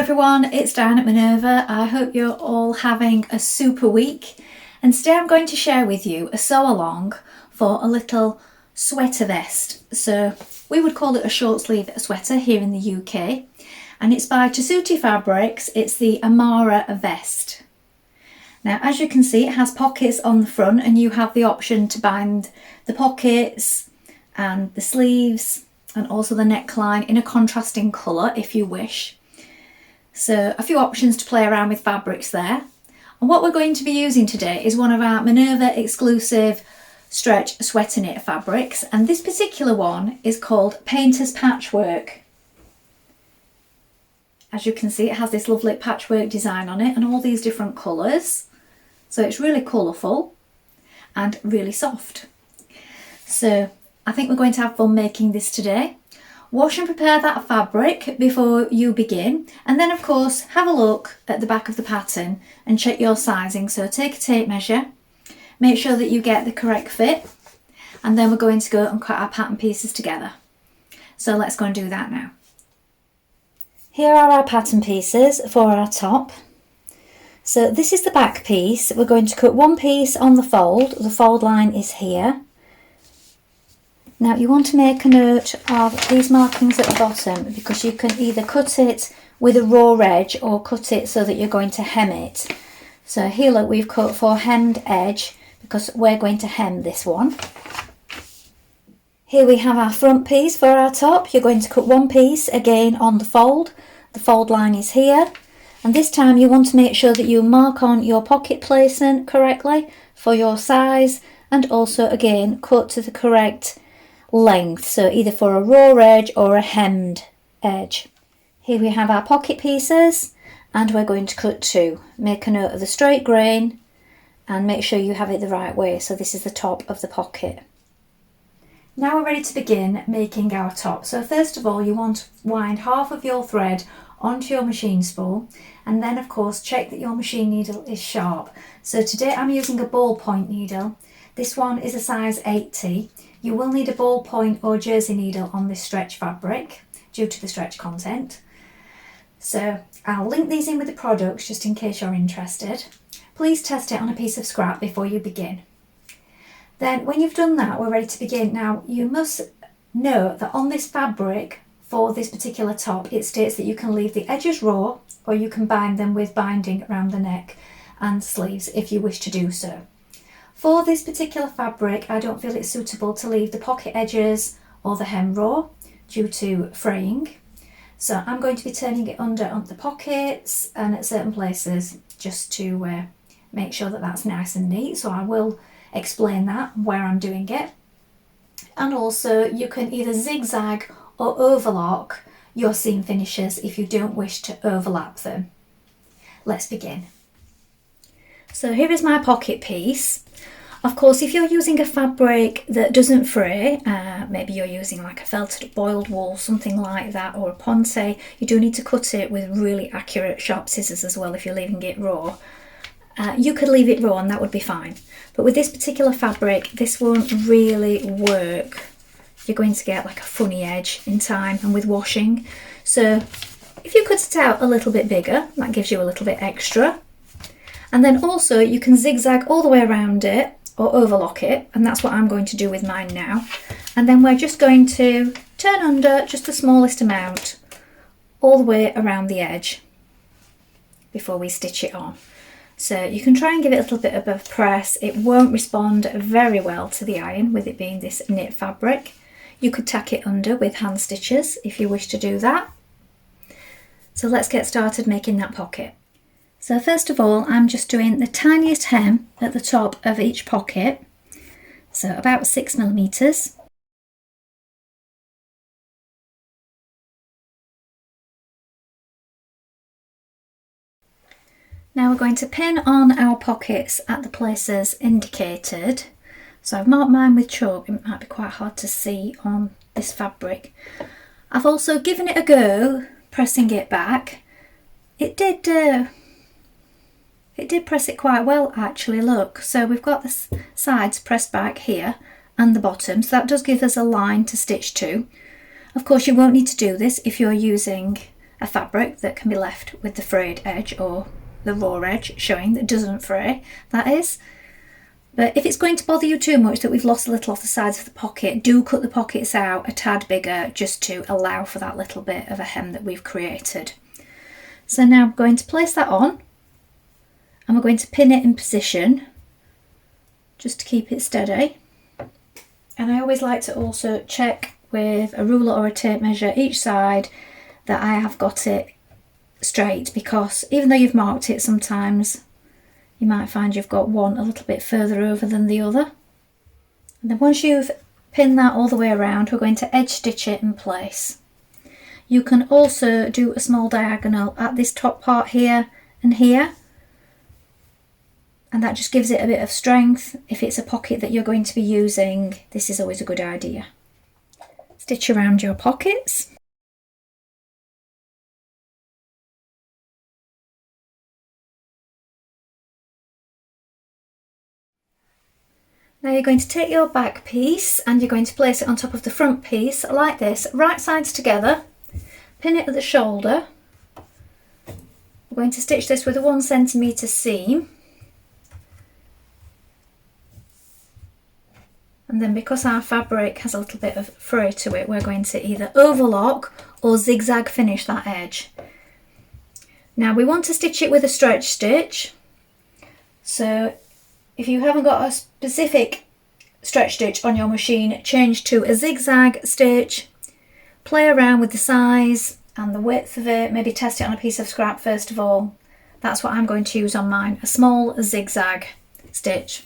everyone, it's Dianne at Minerva. I hope you're all having a super week, and today I'm going to share with you a sew along for a little sweater vest. So we would call it a short sleeve sweater here in the UK, and it's by Tessuti Fabrics. It's the Amara Vest. Now, as you can see, it has pockets on the front, and you have the option to bind the pockets and the sleeves and also the neckline in a contrasting colour if you wish. So a few options to play around with fabrics there. And what we're going to be using today is one of our Minerva exclusive stretch sweater knit fabrics, and this particular one is called Painter's Patchwork. As you can see, it has this lovely patchwork design on it and all these different colours. So it's really colourful and really soft. So I think we're going to have fun making this today. Wash and prepare that fabric before you begin, and then of course have a look at the back of the pattern and check your sizing. So take a tape measure, make sure that you get the correct fit, and then we're going to go and cut our pattern pieces together. So let's go and do that now. Here are our pattern pieces for our top. So this is the back piece. We're going to cut one piece on the fold line is here. Now you want to make a note of these markings at the bottom, because you can either cut it with a raw edge or cut it so that you're going to hem it. So here look, we've cut for hemmed edge because we're going to hem this one. Here we have our front piece for our top. You're going to cut one piece again on the fold. The fold line is here, and this time you want to make sure that you mark on your pocket placement correctly for your size, and also again cut to the correct length, so either for a raw edge or a hemmed edge. Here we have our pocket pieces, and we're going to cut two. Make a note of the straight grain and make sure you have it the right way. So this is the top of the pocket. Now we're ready to begin making our top. So first of all, you want to wind half of your thread onto your machine spool, and then of course check that your machine needle is sharp. So today I'm using a ballpoint needle. This one is a size 80. You will need a ballpoint or jersey needle on this stretch fabric due to the stretch content. So I'll link these in with the products just in case you're interested. Please test it on a piece of scrap before you begin. Then when you've done that, we're ready to begin. Now you must note that on this fabric for this particular top, it states that you can leave the edges raw, or you can bind them with binding around the neck and sleeves if you wish to do so. For this particular fabric, I don't feel it's suitable to leave the pocket edges or the hem raw due to fraying. So I'm going to be turning it under on the pockets and at certain places just to make sure that that's nice and neat. So I will explain that where I'm doing it. And also you can either zigzag or overlock your seam finishes if you don't wish to overlap them. Let's begin. So here is my pocket piece. Of course, if you're using a fabric that doesn't fray, maybe you're using like a felted boiled wool, something like that, or a ponte, you do need to cut it with really accurate sharp scissors as well if you're leaving it raw. You could leave it raw and that would be fine. But with this particular fabric, this won't really work. You're going to get like a funny edge in time and with washing. So if you cut it out a little bit bigger, that gives you a little bit extra. And then also you can zigzag all the way around it or overlock it, and that's what I'm going to do with mine now. And then we're just going to turn under just the smallest amount all the way around the edge before we stitch it on. So you can try and give it a little bit of a press. It won't respond very well to the iron with it being this knit fabric. You could tack it under with hand stitches if you wish to do that. So let's get started making that pocket. So first of all, I'm just doing the tiniest hem at the top of each pocket, so about 6mm. Now we're going to pin on our pockets at the places indicated. So I've marked mine with chalk. It might be quite hard to see on this fabric. I've also given it a go, pressing it back. It did press it quite well actually, look. So we've got the sides pressed back here and the bottom, so that does give us a line to stitch to. Of course you won't need to do this if you're using a fabric that can be left with the frayed edge or the raw edge showing that doesn't fray, that is. But if it's going to bother you too much that we've lost a little off the sides of the pocket, do cut the pockets out a tad bigger just to allow for that little bit of a hem that we've created. So now I'm going to place that on and we're going to pin it in position just to keep it steady. And I always like to also check with a ruler or a tape measure each side that I have got it straight, because even though you've marked it, sometimes you might find you've got one a little bit further over than the other. And then once you've pinned that all the way around, we're going to edge stitch it in place. You can also do a small diagonal at this top part here and here, and that just gives it a bit of strength. If it's a pocket that you're going to be using, this is always a good idea. Stitch around your pockets. Now you're going to take your back piece and you're going to place it on top of the front piece like this, right sides together, pin it at the shoulder. We're going to stitch this with a 1 centimetre seam. And then because our fabric has a little bit of fray to it, we're going to either overlock or zigzag finish that edge. Now we want to stitch it with a stretch stitch. So if you haven't got a specific stretch stitch on your machine, change to a zigzag stitch, play around with the size and the width of it, maybe test it on a piece of scrap first of all. That's what I'm going to use on mine, a small zigzag stitch.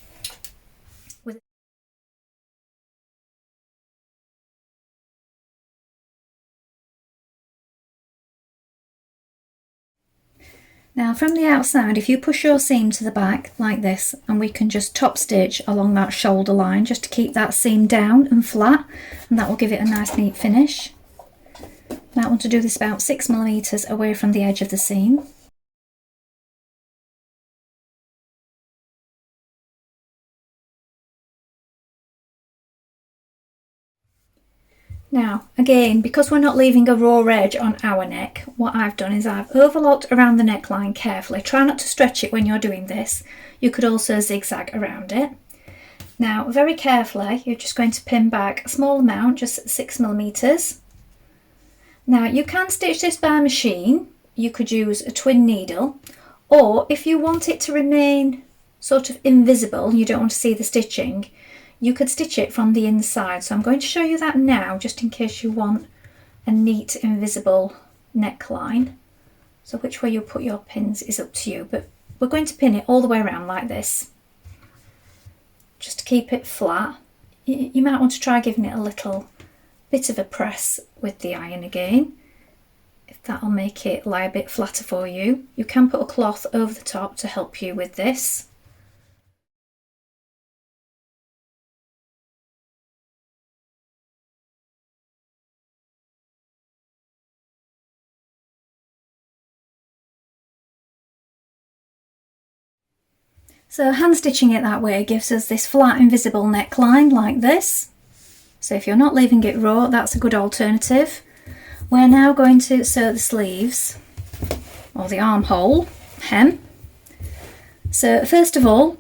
Now from the outside, if you push your seam to the back like this, and we can just top stitch along that shoulder line just to keep that seam down and flat, and that will give it a nice neat finish. Might want to do this about 6 millimeters away from the edge of the seam. Now, again, because we're not leaving a raw edge on our neck, what I've done is I've overlocked around the neckline carefully. Try not to stretch it when you're doing this. You could also zigzag around it. Now, very carefully, you're just going to pin back a small amount, just 6 millimeters. Now, you can stitch this by machine. You could use a twin needle, or if you want it to remain sort of invisible, you don't want to see the stitching, you could stitch it from the inside. So I'm going to show you that now, just in case you want a neat invisible neckline. So which way you put your pins is up to you, but we're going to pin it all the way around like this, just to keep it flat. You might want to try giving it a little bit of a press with the iron again, if that'll make it lie a bit flatter for you. You can put a cloth over the top to help you with this. So hand stitching it that way gives us this flat invisible neckline like this. So if you're not leaving it raw, that's a good alternative. We're now going to sew the sleeves, or the armhole hem. So first of all,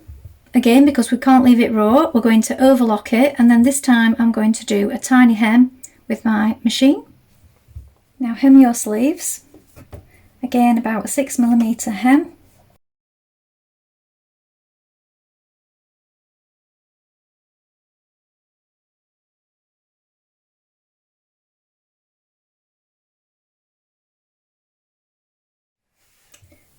again, because we can't leave it raw, we're going to overlock it, and then this time I'm going to do a tiny hem with my machine. Now hem your sleeves, again about a 6 millimeter hem.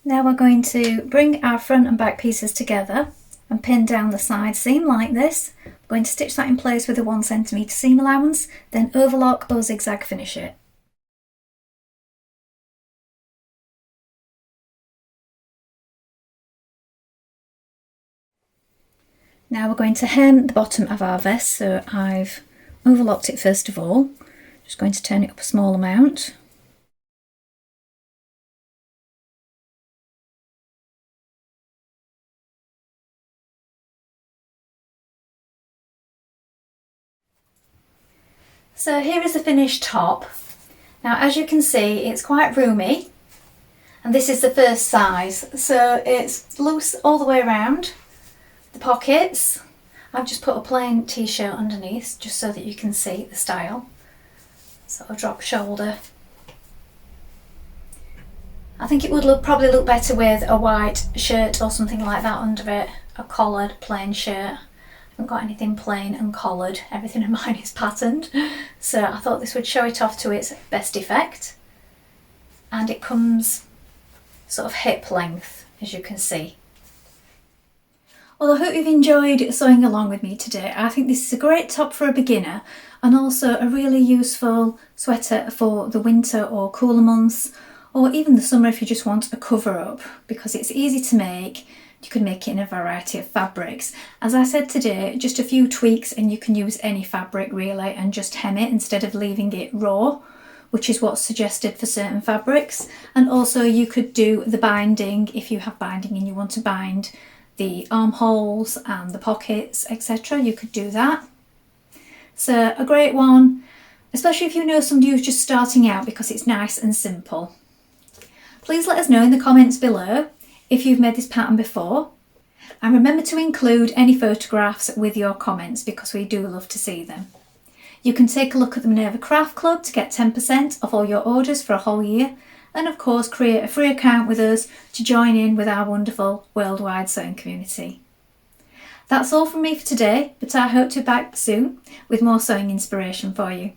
Now we're going to bring our front and back pieces together and pin down the side seam like this. We're going to stitch that in place with a 1 centimeter seam allowance, then overlock or zigzag finish it. Now we're going to hem the bottom of our vest, so I've overlocked it first of all. Just going to turn it up a small amount. So here is the finished top. Now, as you can see, it's quite roomy, and this is the first size, so it's loose all the way around. The pockets, I've just put a plain t-shirt underneath just so that you can see the style. Sort of drop shoulder. I think it would probably look better with a white shirt or something like that under it, a collared plain shirt. I haven't got anything plain and collared, everything in mine is patterned, so I thought this would show it off to its best effect. And it comes sort of hip length, as you can see. Well, I hope you've enjoyed sewing along with me today. I think this is a great top for a beginner and also a really useful sweater for the winter or cooler months, or even the summer if you just want a cover up, because it's easy to make. You can make it in a variety of fabrics. As I said today, just a few tweaks and you can use any fabric really and just hem it instead of leaving it raw, which is what's suggested for certain fabrics. And also you could do the binding if you have binding and you want to bind the armholes and the pockets, etc. You could do that. So a great one, especially if you know somebody who's just starting out, because it's nice and simple. Please let us know in the comments below if you've made this pattern before, and remember to include any photographs with your comments because we do love to see them. You can take a look at the Minerva Craft Club to get 10% off all your orders for a whole year, and of course create a free account with us to join in with our wonderful worldwide sewing community. That's all from me for today, but I hope to be back soon with more sewing inspiration for you.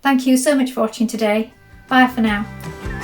Thank you so much for watching today. Bye for now.